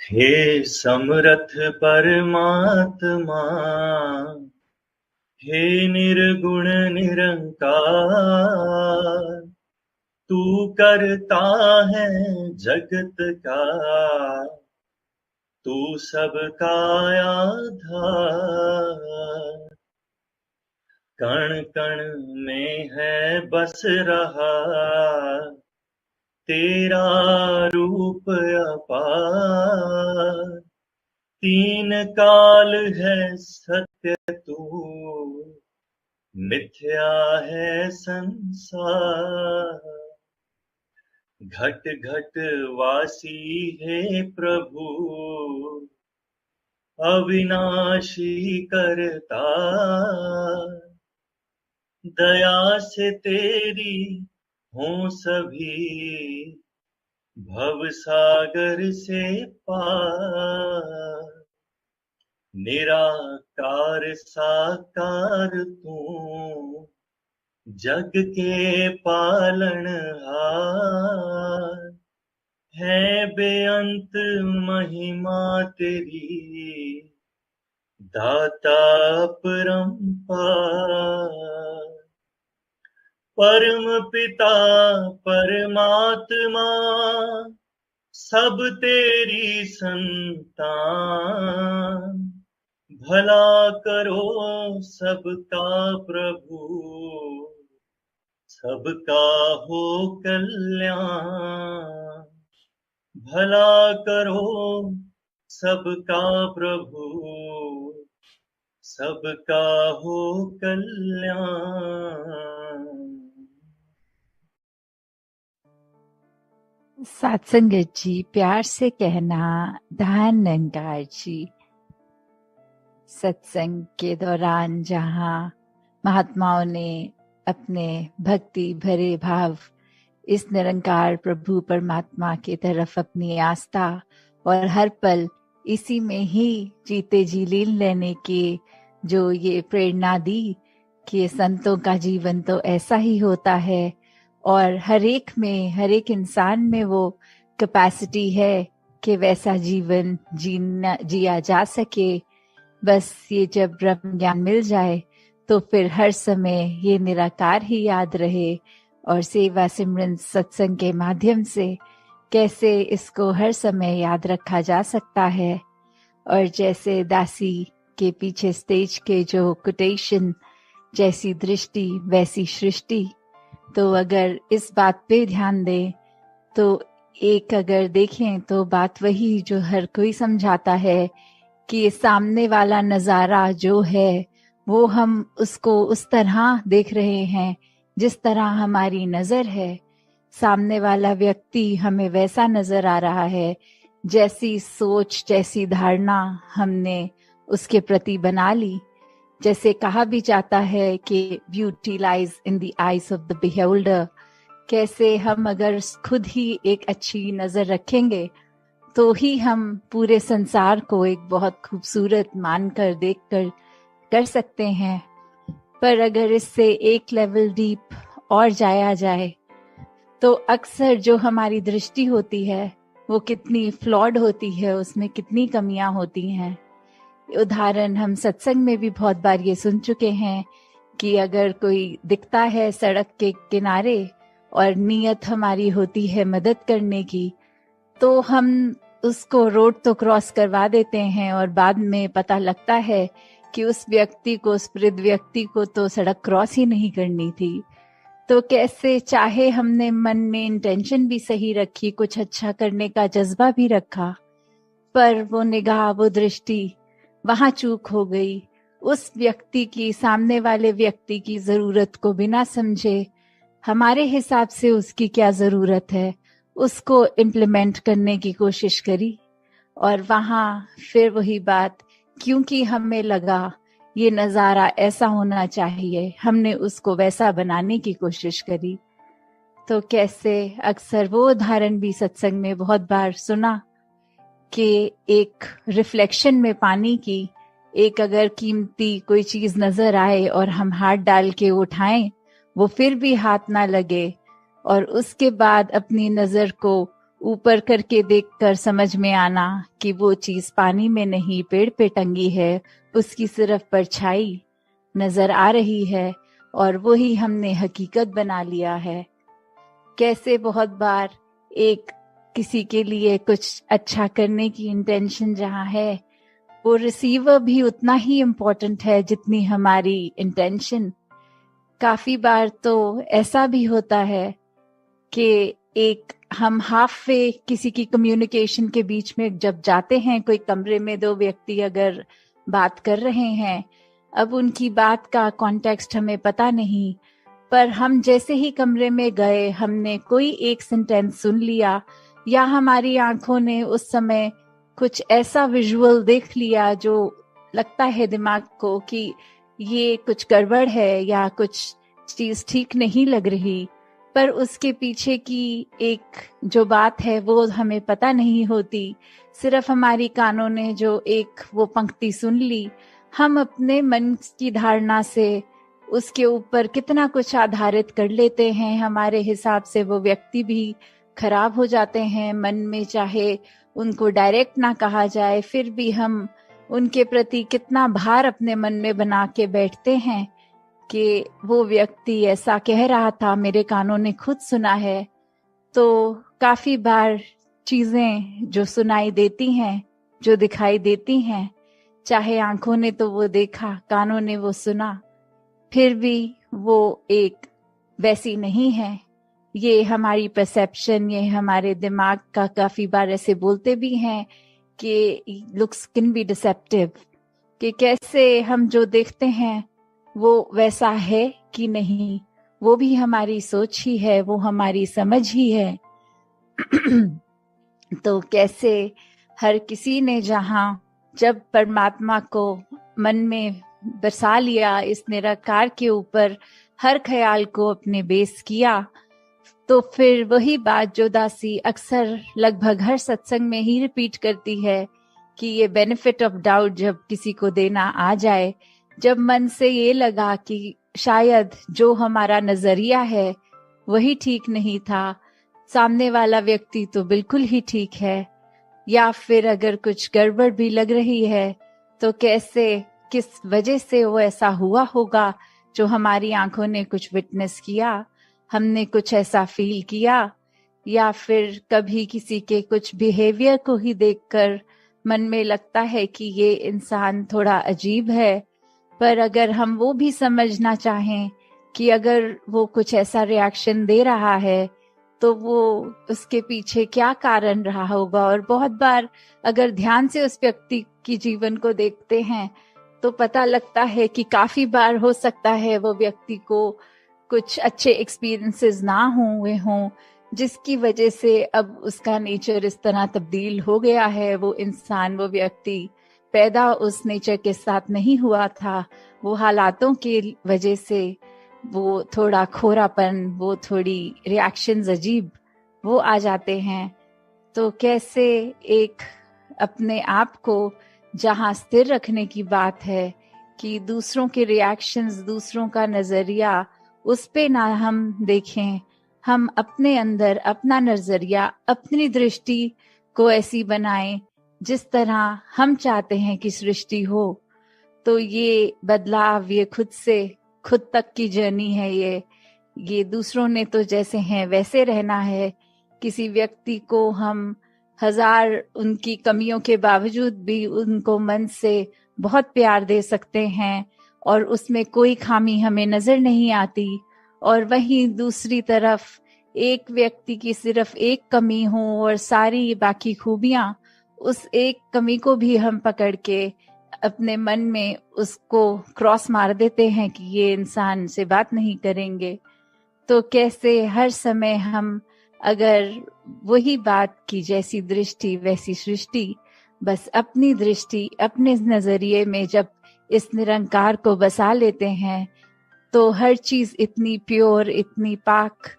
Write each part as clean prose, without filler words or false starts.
हे समरथ परमात्मा, हे निर्गुण निरंकार, तू करता है जगत का, तू सबका आधार। कण कण में है बस रहा तेरा रूप अपार। तीन काल है सत्य तू, मिथ्या है संसार। घट घट वासी है प्रभु, अविनाशी करता। दया से तेरी हों सभी, भव सागर से पार। निराकार साकार तू, जग के पालनहार। है बेअंत महिमा तेरी, दाता परंपार। परम पिता परमात्मा, सब तेरी संतान। भला करो सबका प्रभु, सबका हो कल्याण। भला करो सबका प्रभु, सबका हो कल्याण। सत्संगत जी, प्यार से कहना धन निरंकार जी। सत्संग के दौरान जहाँ महात्माओं ने अपने भक्ति भरे भाव इस निरंकार प्रभु परमात्मा की तरफ अपनी आस्था और हर पल इसी में ही जीते जी लीन लेने की जो ये प्रेरणा दी कि संतों का जीवन तो ऐसा ही होता है और हर एक इंसान में वो कैपेसिटी है कि वैसा जीवन जिया जा सके। बस ये जब ब्रह्म ज्ञान मिल जाए तो फिर हर समय ये निराकार ही याद रहे और सेवा सिमरन सत्संग के माध्यम से कैसे इसको हर समय याद रखा जा सकता है। और जैसे दासी के पीछे स्टेज के जो कोटेशन, जैसी दृष्टि वैसी सृष्टि, तो अगर इस बात पे ध्यान दें तो एक अगर देखें तो बात वही जो हर कोई समझाता है कि सामने वाला नजारा जो है वो हम उसको उस तरह देख रहे हैं जिस तरह हमारी नजर है। सामने वाला व्यक्ति हमें वैसा नजर आ रहा है जैसी सोच जैसी धारणा हमने उसके प्रति बना ली। जैसे कहा भी जाता है कि beauty lies in the eyes of the beholder. कैसे हम अगर खुद ही एक अच्छी नजर रखेंगे तो ही हम पूरे संसार को एक बहुत खूबसूरत मानकर देखकर कर सकते हैं। पर अगर इससे एक लेवल डीप और जाया जाए तो अक्सर जो हमारी दृष्टि होती है वो कितनी फ्लॉड होती है, उसमें कितनी कमियां होती हैं। उदाहरण हम सत्संग में भी बहुत बार ये सुन चुके हैं कि अगर कोई दिखता है सड़क के किनारे और नीयत हमारी होती है मदद करने की, तो हम उसको रोड तो क्रॉस करवा देते हैं और बाद में पता लगता है कि उस वृद्ध व्यक्ति को तो सड़क क्रॉस ही नहीं करनी थी। तो कैसे चाहे हमने मन में इंटेंशन भी सही रखी, कुछ अच्छा करने का जज्बा भी रखा, पर वो निगाह वो दृष्टि वहां चूक हो गई। उस व्यक्ति की, सामने वाले व्यक्ति की जरूरत को बिना समझे हमारे हिसाब से उसकी क्या जरूरत है उसको इम्प्लीमेंट करने की कोशिश करी। और वहां फिर वही बात, क्योंकि हमें लगा ये नजारा ऐसा होना चाहिए, हमने उसको वैसा बनाने की कोशिश करी। तो कैसे अक्सर वो उदाहरण भी सत्संग में बहुत बार सुना कि एक रिफ्लेक्शन में पानी की एक अगर कीमती कोई चीज नजर आए और हम हाथ डाल के उठाएं, वो फिर भी हाथ ना लगे और उसके बाद अपनी नजर को ऊपर करके देखकर समझ में आना कि वो चीज पानी में नहीं पेड़ पे टंगी है, उसकी सिर्फ परछाई नजर आ रही है और वो ही हमने हकीकत बना लिया है। कैसे बहुत बार एक किसी के लिए कुछ अच्छा करने की इंटेंशन जहाँ है, वो रिसीवर भी उतना ही इम्पोर्टेंट है जितनी हमारी इंटेंशन। काफी बार तो ऐसा भी होता है कि एक हम हाफ वे किसी की कम्युनिकेशन के बीच में जब जाते हैं, कोई कमरे में दो व्यक्ति अगर बात कर रहे हैं, अब उनकी बात का कॉन्टेक्स्ट हमें पता नहीं, पर हम जैसे ही कमरे में गए हमने कोई एक सेंटेंस सुन लिया या हमारी आंखों ने उस समय कुछ ऐसा विजुअल देख लिया जो लगता है दिमाग को कि ये कुछ गड़बड़ है या कुछ चीज ठीक नहीं लग रही, पर उसके पीछे की एक जो बात है वो हमें पता नहीं होती। सिर्फ हमारी कानों ने जो एक वो पंक्ति सुन ली, हम अपने मन की धारणा से उसके ऊपर कितना कुछ आधारित कर लेते हैं। हमारे हिसाब से वो व्यक्ति भी खराब हो जाते हैं मन में, चाहे उनको डायरेक्ट ना कहा जाए, फिर भी हम उनके प्रति कितना भार अपने मन में बना के बैठते हैं कि वो व्यक्ति ऐसा कह रहा था, मेरे कानों ने खुद सुना है। तो काफी बार चीजें जो सुनाई देती हैं, जो दिखाई देती हैं, चाहे आंखों ने तो वो देखा, कानों ने वो सुना, फिर भी वो एक वैसी नहीं है। ये हमारी परसेप्शन, ये हमारे दिमाग का काफी बार ऐसे बोलते भी हैं कि लुक्स कैन बी डिसेप्टिव, कि कैसे हम जो देखते हैं वो वैसा है कि नहीं, वो भी हमारी सोच ही है, वो हमारी समझ ही है। तो कैसे हर किसी ने जहां जब परमात्मा को मन में बसा लिया, इस निराकार के ऊपर हर ख्याल को अपने बेस किया, तो फिर वही बात जो दासी अक्सर लगभग हर सत्संग में ही रिपीट करती है कि ये बेनिफिट ऑफ डाउट जब किसी को देना आ जाए, जब मन से ये लगा कि शायद जो हमारा नजरिया है वही ठीक नहीं था, सामने वाला व्यक्ति तो बिल्कुल ही ठीक है, या फिर अगर कुछ गड़बड़ भी लग रही है तो कैसे किस वजह से वो ऐसा हुआ होगा, जो हमारी आंखों ने कुछ विटनेस किया, हमने कुछ ऐसा फील किया, या फिर कभी किसी के कुछ बिहेवियर को ही देखकर मन में लगता है कि ये इंसान थोड़ा अजीब है, पर अगर हम वो भी समझना चाहें कि अगर वो कुछ ऐसा रिएक्शन दे रहा है तो वो उसके पीछे क्या कारण रहा होगा। और बहुत बार अगर ध्यान से उस व्यक्ति की जीवन को देखते हैं तो पता लगता है कि काफी बार हो सकता है वो व्यक्ति को कुछ अच्छे एक्सपीरियंसेस ना हुए हों, जिसकी वजह से अब उसका नेचर इस तरह तब्दील हो गया है। वो इंसान, वो व्यक्ति पैदा उस नेचर के साथ नहीं हुआ था, वो हालातों के वजह से वो थोड़ा खोरापन, वो थोड़ी रिएक्शंस अजीब वो आ जाते हैं। तो कैसे एक अपने आप को जहां स्थिर रखने की बात है कि दूसरों के रिएक्शंस, दूसरों का नजरिया, उस पे ना हम देखें, हम अपने अंदर अपना नजरिया, अपनी दृष्टि को ऐसी बनाएं जिस तरह हम चाहते हैं कि सृष्टि हो। तो ये बदलाव, ये खुद से खुद तक की जर्नी है। ये दूसरों ने तो जैसे हैं वैसे रहना है। किसी व्यक्ति को हम हजार उनकी कमियों के बावजूद भी उनको मन से बहुत प्यार दे सकते हैं और उसमें कोई खामी हमें नजर नहीं आती, और वहीं दूसरी तरफ एक व्यक्ति की सिर्फ एक कमी हो और सारी बाकी खूबियां, उस एक कमी को भी हम पकड़ के अपने मन में उसको क्रॉस मार देते हैं कि ये इंसान से बात नहीं करेंगे। तो कैसे हर समय हम अगर वही बात की जैसी दृष्टि वैसी सृष्टि, बस अपनी दृष्टि अपने नजरिए में जब इस निरंकार को बसा लेते हैं तो हर चीज इतनी प्योर, इतनी पाक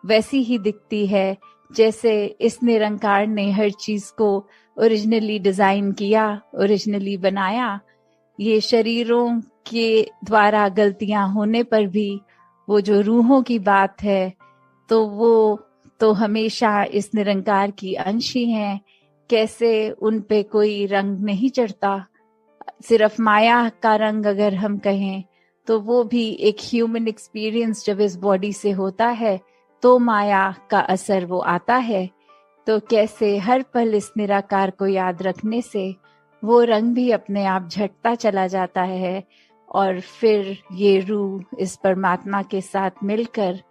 वैसी ही दिखती है जैसे इस निरंकार ने हर चीज को ओरिजिनली डिजाइन किया, ओरिजिनली बनाया। ये शरीरों के द्वारा गलतियां होने पर भी वो जो रूहों की बात है तो वो तो हमेशा इस निरंकार की अंश ही हैं। कैसे उन पे कोई रंग नहीं चढ़ता, सिर्फ माया का रंग अगर हम कहें तो वो भी एक ह्यूमन एक्सपीरियंस जब इस बॉडी से होता है तो माया का असर वो आता है। तो कैसे हर पल इस निराकार को याद रखने से वो रंग भी अपने आप झटता चला जाता है और फिर ये रूह इस परमात्मा के साथ मिलकर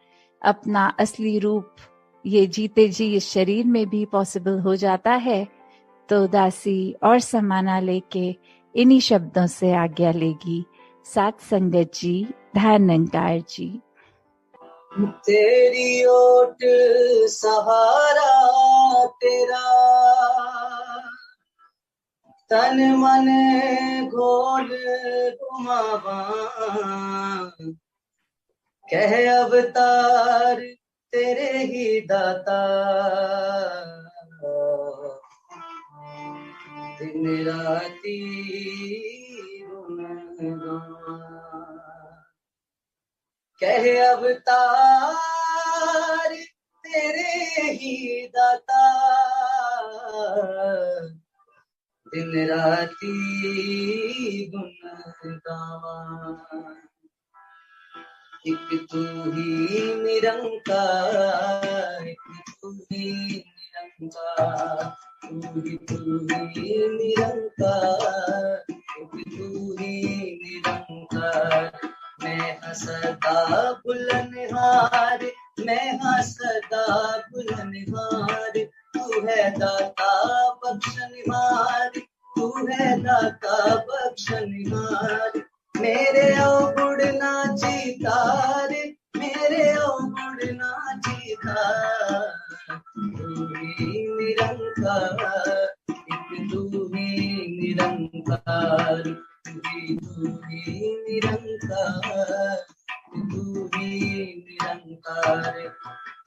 अपना असली रूप ये जीते जी इस शरीर में भी पॉसिबल हो जाता है। तो दासी और समाना लेके इन्हीं शब्दों से आज्ञा लेगी सात संगत जी, ध्यान निरंकार जी। तेरी ओट सहारा तेरा, तन मन घोल घुमावा, कह अवतार तेरे ही दाता, दिन राती गुण गावा, कह अवतार तेरे ही दाता, दिन राती गुण गावा, एक तू ही निरंकार, एक तू ही निरंकार, तू ही निरंकार, एक तू ही निरंकार, मैं सदा बुलनहार, मैं सदा बुलनहार, तू है दाता बख्शनहार, तू है दाता बख्शनहार, मेरे अवगुण ना जीतार, मेरे अवगुण ना जीतार, तू ही निरंकार, एक तू ही निरंकार, तू ही निरंकार, तू ही निरंकार,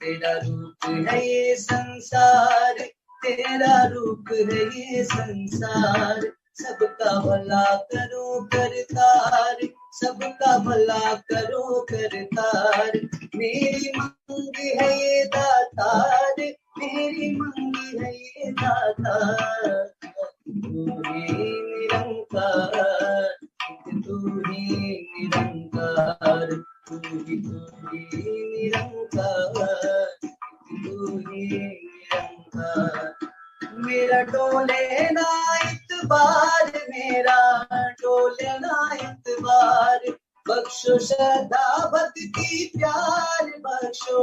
तेरा रूप है ये संसार, तेरा रूप है ये संसार, सबका भला करो करतार, सबका भला करो करतार, मेरी मांग है ये दातार, मेरी मांग है ये दातार, तू ही निरंकार, तू ही निरंकार, तू ही निरंकार, तू ही निरंकार, मेरा डोले ना इतबार, मेरा डोले ना इतबार, बख्शो श्रद्धा भक्ति प्यार, बख्शो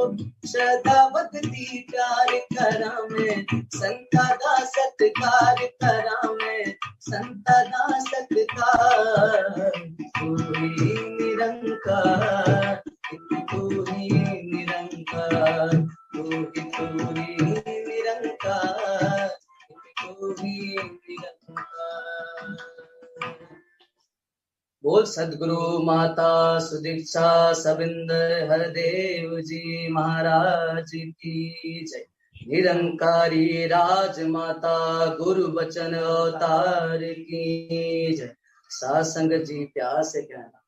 श्रद्धा भक्ति प्यार, करा मैं संता दा सत्कार, करा मैं संता दा सत्कार, तू ही निरंकार, तू ही निरंकार, तू ही निरंकार, तू ही निरंकार। बोल सदगुरु माता सुदीक्षा सविंदर हरदेव जी महाराज की जय। निरंकारी राजमाता गुरु बचन अवतार की जय। सासंग जी प्यार से कहना